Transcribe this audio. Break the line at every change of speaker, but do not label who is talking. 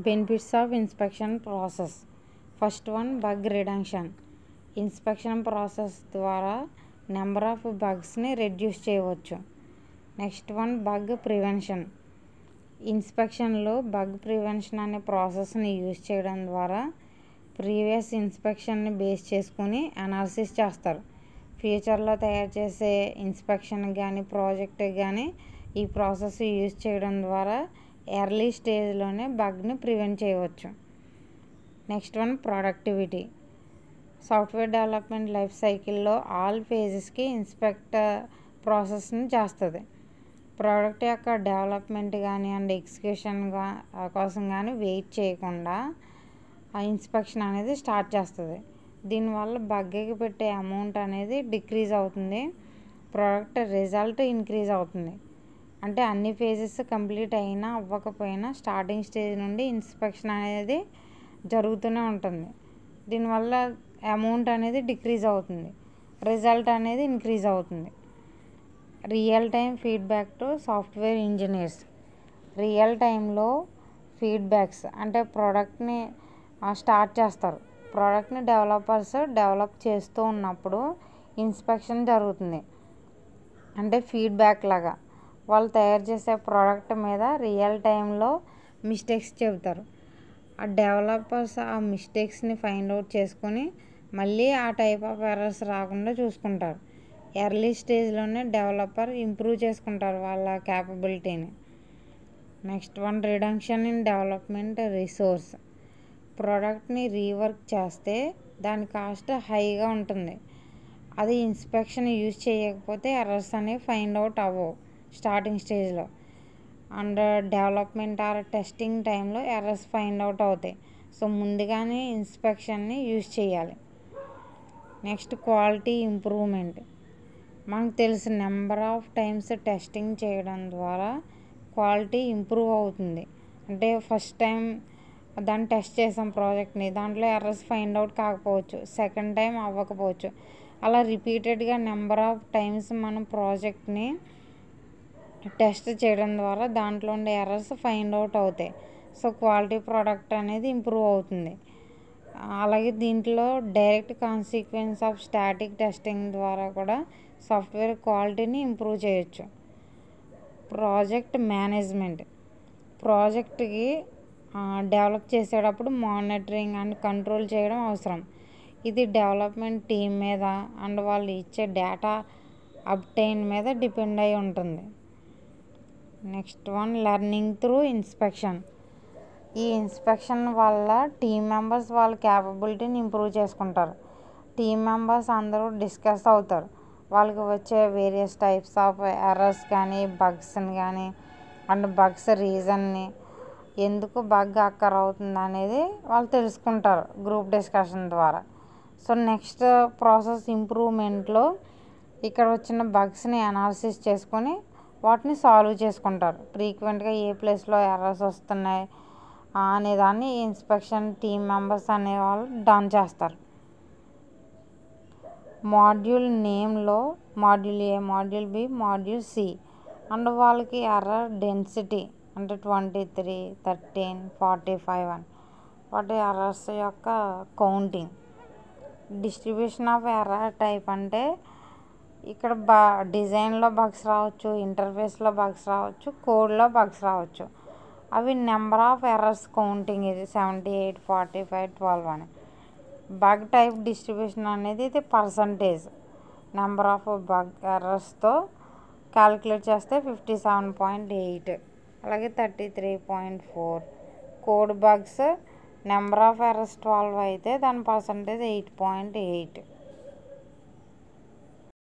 Benefits of inspection process. First one, bug reduction. Inspection process ద్వారా number of బగ్స్ని reduce చేయవచ్చు. Next one, bug prevention. ఇన్స్పెక్షన్లో bug prevention అనే ప్రాసెస్ని use చేయడం ద్వారా ప్రీవియస్ ఇన్స్పెక్షన్ని బేస్ చేసుకుని అనాలిసిస్ చేస్తారు. ఫ్యూచర్లో తయారు చేసే ఇన్స్పెక్షన్ కానీ ప్రాజెక్ట్ కానీ ఈ ప్రాసెస్ యూజ్ చేయడం ద్వారా ఎర్లీ స్టేజ్లోనే బగ్ని ప్రివెంట్ చేయవచ్చు. Next one, productivity. Software development life సైకిల్లో ఆల్ ఫేజెస్కి ఇన్స్పెక్ట్ ప్రాసెస్ని చేస్తుంది. ప్రోడక్ట్ యొక్క డెవలప్మెంట్ కానీ అండ్ ఎగ్జిక్యూషన్ కోసం కానీ వెయిట్ చేయకుండా ఆ ఇన్స్పెక్షన్ అనేది స్టార్ట్ చేస్తుంది. దీనివల్ల బగ్కి పెట్టే అమౌంట్ అనేది డిక్రీజ్ అవుతుంది, ప్రోడక్ట్ రిజల్ట్ ఇంక్రీజ్ అవుతుంది. అంటే అన్ని ఫేజెస్ కంప్లీట్ అయినా అవ్వకపోయినా స్టార్టింగ్ స్టేజ్ నుండి ఇన్స్పెక్షన్ అనేది జరుగుతూనే ఉంటుంది. దీనివల్ల అమౌంట్ అనేది డిక్రీజ్ అవుతుంది, రిజల్ట్ అనేది ఇంక్రీజ్ అవుతుంది. Real time feedback to software engineers. Real టైంలో ఫీడ్బ్యాక్స్ అంటే ప్రోడక్ట్ని స్టార్ట్ చేస్తారు. ప్రోడక్ట్ని డెవలపర్స్ డెవలప్ చేస్తూ ఉన్నప్పుడు ఇన్స్పెక్షన్ జరుగుతుంది. అంటే ఫీడ్బ్యాక్ లాగా వాళ్ళు తయారు చేసే ప్రోడక్ట్ మీద రియల్ టైంలో మిస్టేక్స్ చెబుతారు. ఆ డెవలపర్స్ ఆ మిస్టేక్స్ని ఫైండ్ అవుట్ చేసుకొని మళ్ళీ ఆ టైప్ ఆఫ్ ఎర్రర్స్ రాకుండా చూసుకుంటారు. ఎర్లీ స్టేజ్లోనే డెవలపర్ ఇంప్రూవ్ చేసుకుంటారు వాళ్ళ క్యాపబిలిటీని. Next one, reduction in development resource. ప్రోడక్ట్ని రీవర్క్ చేస్తే దాని కాస్ట్ హైగా ఉంటుంది. అది ఇన్స్పెక్షన్ యూజ్ చేయకపోతే ఎర్రర్స్ అనేవి ఫైండ్ అవుట్ అవ్వవు స్టార్టింగ్ స్టేజ్లో. అండ్ డెవలప్మెంట్ ఆర్ టెస్టింగ్ టైంలో ఎర్రర్స్ ఫైండ్ అవుట్ అవుతాయి. సో ముందుగానే ఇన్స్పెక్షన్ని యూజ్ చేయాలి. Next, quality improvement. మనకు తెలుసు నెంబర్ ఆఫ్ టైమ్స్ టెస్టింగ్ చేయడం ద్వారా క్వాలిటీ ఇంప్రూవ్ అవుతుంది. అంటే ఫస్ట్ టైం దాన్ని టెస్ట్ చేసాం ప్రాజెక్ట్ని, దాంట్లో ఎర్రర్స్ ఫైండ్ అవుట్ కాకపోవచ్చు, సెకండ్ టైం అవ్వకపోవచ్చు. అలా రిపీటెడ్గా నెంబర్ ఆఫ్ టైమ్స్ మనం ప్రాజెక్ట్ని టెస్ట్ చేయడం ద్వారా దాంట్లో ఉండే ఎర్రర్స్ ఫైండ్ అవుట్ అవుతాయి. సో క్వాలిటీ ప్రోడక్ట్ అనేది ఇంప్రూవ్ అవుతుంది. అలాగే దీంట్లో direct consequence of static testing ద్వారా కూడా సాఫ్ట్వేర్ క్వాలిటీని ఇంప్రూవ్ చేయొచ్చు. Project management. ప్రాజెక్ట్కి డెవలప్ చేసేటప్పుడు మానిటరింగ్ అండ్ కంట్రోల్ చేయడం అవసరం. ఇది డెవలప్మెంట్ టీం మీద అండ్ వాళ్ళు ఇచ్చే డేటా అప్టైన్ మీద డిపెండ్ అయి ఉంటుంది. Next one, learning through inspection. ఈ ఇన్స్పెక్షన్ వల్ల టీం మెంబర్స్ వాళ్ళ క్యాపబిలిటీని ఇంప్రూవ్ చేసుకుంటారు. టీం మెంబర్స్ అందరూ డిస్కస్ అవుతారు. వాళ్ళకి వచ్చే వేరియస్ టైప్స్ ఆఫ్ ఎర్రర్స్ కానీ బగ్స్ని కానీ అండ్ బగ్స్ రీజన్ని, ఎందుకు బగ్ అక్కర్ అవుతుంది అనేది వాళ్ళు తెలుసుకుంటారు గ్రూప్ డిస్కషన్ ద్వారా. సో నెక్స్ట్ ప్రాసెస్ ఇంప్రూవ్మెంట్లో ఇక్కడ వచ్చిన బగ్స్ని అనాలిసిస్ చేసుకొని వాటిని సాల్వ్ చేసుకుంటారు. ఫ్రీక్వెంట్గా ఏ ప్లేస్లో ఎర్రర్స్ వస్తున్నాయి అనేదాన్ని ఇన్స్పెక్షన్ టీమ్ మెంబర్స్ అనేవాళ్ళు డన్ చేస్తారు. మాడ్యూల్ నేమ్లో module A, module B, module C and వాళ్ళకి ఎర్రర్ డెన్సిటీ అంటే 23, 13, 45 అని వాటి ఎర్రర్స్ యొక్క counting. Distribution of error type అంటే ఇక్కడ డిజైన్లో బగ్స్ రావచ్చు, ఇంటర్ఫేస్లో బగ్స్ రావచ్చు, కోడ్లో బగ్స్ రావచ్చు. అవి నెంబర్ ఆఫ్ ఎర్రర్స్ కౌంటింగ్ ఇది 78, 45, 12 అని. బగ్ టైప్ డిస్ట్రిబ్యూషన్ అనేది ఇది పర్సంటేజ్ నెంబర్ ఆఫ్ బగ్ ఎర్రర్స్తో క్యాలిక్యులేట్ చేస్తే 57.8, అలాగే 33.4. Code bugs number of errors 12 అయితే దాని పర్సంటేజ్ 8.8.